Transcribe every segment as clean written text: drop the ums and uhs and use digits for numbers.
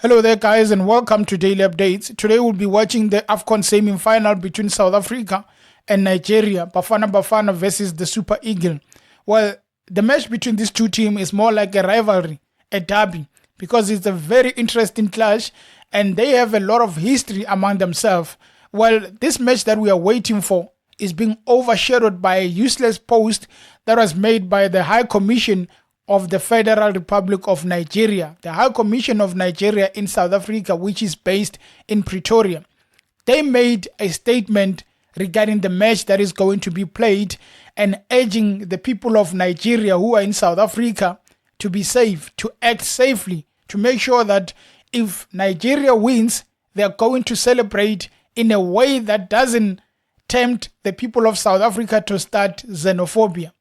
Hello there guys and welcome to Daily Updates. Today we'll be watching the Afcon semi-final between South Africa and Nigeria, Bafana versus the Super Eagle. Well, the match between these two teams is more like a rivalry, a derby, because it's a very interesting clash and they have a lot of history among themselves. Well, this match that we are waiting for is being overshadowed by a useless post that was made by the High Commission of the Federal Republic of Nigeria, the High Commission of Nigeria in South Africa, which is based in Pretoria. They made a statement regarding the match that is going to be played and urging the people of Nigeria who are in South Africa to be safe, to act safely, to make sure that if Nigeria wins, they are going to celebrate in a way that doesn't tempt the people of South Africa to start xenophobia.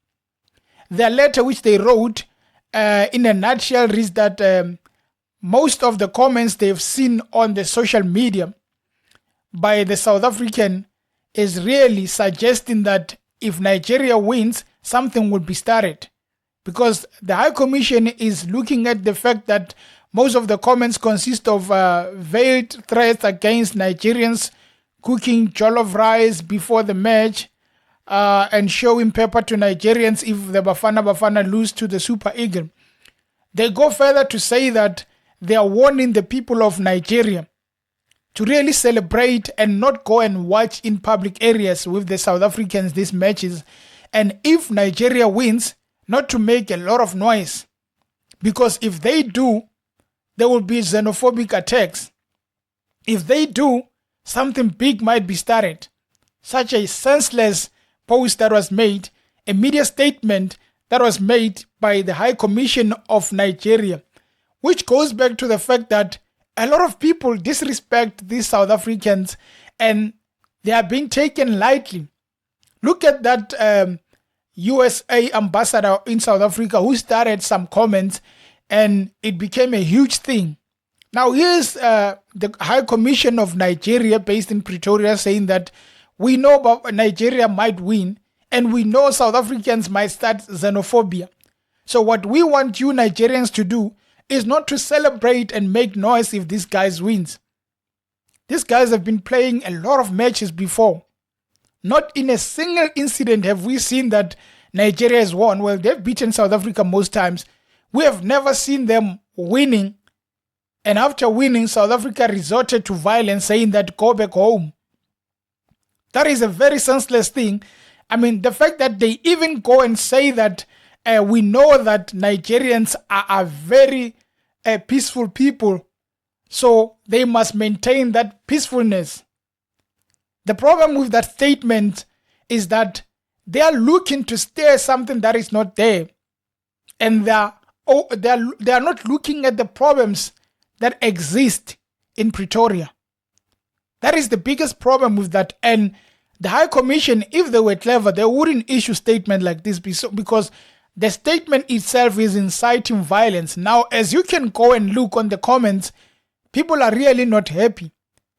Their letter, which they wrote, in a nutshell, reads that most of the comments they've seen on the social media by the South African is really suggesting that if Nigeria wins, something will be started. Because the High Commission is looking at the fact that most of the comments consist of veiled threats against Nigerians cooking jollof rice before the match, and showing pepper to Nigerians if the Bafana lose to the Super Eagle. They go further to say that they are warning the people of Nigeria to really celebrate and not go and watch in public areas with the South Africans these matches. And if Nigeria wins, not to make a lot of noise. Because if they do, there will be xenophobic attacks. If they do, something big might be started. Such a senseless post that was made, a media statement that was made by the High Commission of Nigeria, which goes back to the fact that a lot of people disrespect these South Africans and they are being taken lightly. Look at that USA ambassador in South Africa who started some comments and it became a huge thing. Now here's the High Commission of Nigeria based in Pretoria saying that we know Nigeria might win, and we know South Africans might start xenophobia. So what we want you Nigerians to do is not to celebrate and make noise if these guys wins. These guys have been playing a lot of matches before. Not in a single incident have we seen that Nigeria has won. Well, they've beaten South Africa most times. We have never seen them winning. And after winning, South Africa resorted to violence, saying that go back home. That is a very senseless thing. I mean, the fact that they even go and say that we know that Nigerians are very peaceful people, so they must maintain that peacefulness. The problem with that statement is that they are looking to stir something that is not there. And they are not looking at the problems that exist in Pretoria. That is the biggest problem with that. And the High Commission, if they were clever, they wouldn't issue a statement like this because the statement itself is inciting violence. Now, as you can go and look on the comments, people are really not happy.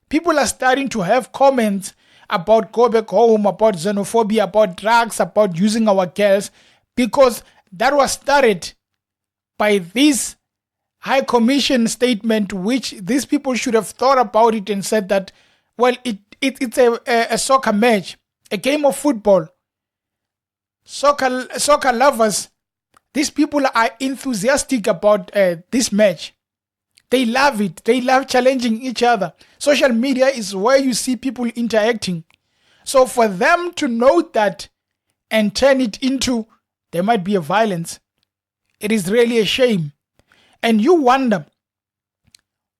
People are starting to have comments about go back home, about xenophobia, about drugs, about using our girls, because that was started by this High Commission statement, which these people should have thought about it and said that, well, it's a soccer match, a game of football. Soccer lovers, these people are enthusiastic about this match. They love it. They love challenging each other. Social media is where you see people interacting. So for them to note that and turn it into there might be a violence, it is really a shame. And you wonder,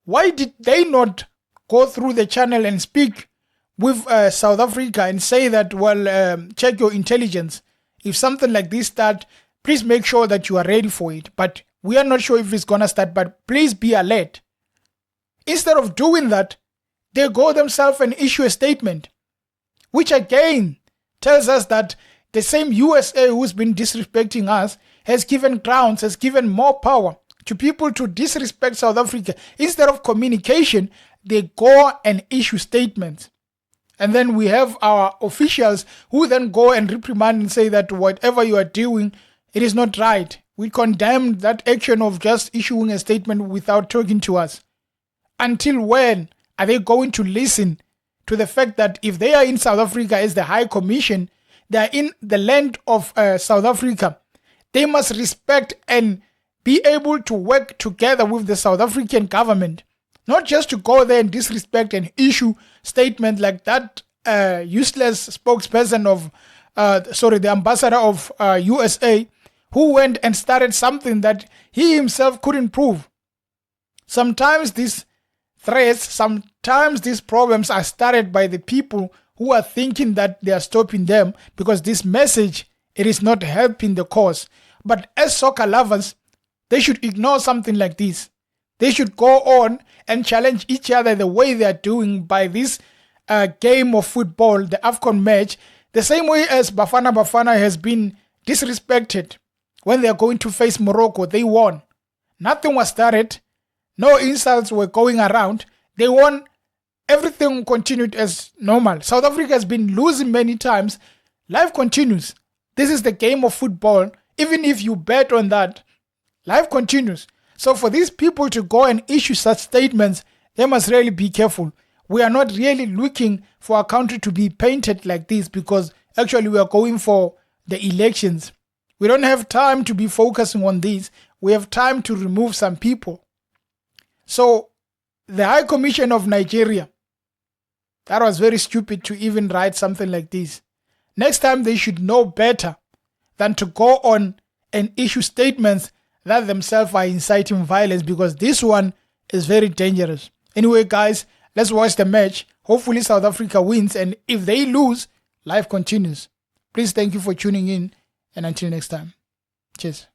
why did they not go through the channel and speak with South Africa and say that, well, check your intelligence. If something like this starts, please make sure that you are ready for it. But we are not sure if it's going to start, but please be alert. Instead of doing that, they go themselves and issue a statement, which again tells us that the same USA who's been disrespecting us has given grounds, has given more power to people to disrespect South Africa. Instead of communication, they go and issue statements. And then we have our officials who then go and reprimand and say that whatever you are doing, it is not right. We condemn that action of just issuing a statement without talking to us. until when are they going to listen to the fact that if they are in South Africa as the High Commission, they are in the land of South Africa, they must respect and be able to work together with the South African government, not just to go there and disrespect and issue statement like that useless spokesperson of, the ambassador of USA, who went and started something that he himself couldn't prove. Sometimes these threats, sometimes these problems are started by the people who are thinking that they are stopping them because this message, it is not helping the cause. But as soccer lovers, they should ignore something like this. They should go on and challenge each other the way they are doing by this game of football, the Afcon match, the same way as Bafana Bafana has been disrespected. When they are going to face Morocco, they won. Nothing was started. No insults were going around. They won. Everything continued as normal. South Africa has been losing many times. Life continues. This is the game of football. Even if you bet on that, life continues. So for these people to go and issue such statements, they must really be careful. We are not really looking for our country to be painted like this because actually we are going for the elections. We don't have time to be focusing on this. We have time to remove some people. So the High Commission of Nigeria, that was very stupid to even write something like this. Next time they should know better than to go on and issue statements that themselves are inciting violence, because this one is very dangerous. Anyway, guys, let's watch the match. Hopefully South Africa wins, and if they lose, life continues. Please, thank you for tuning in, and until next time. Cheers.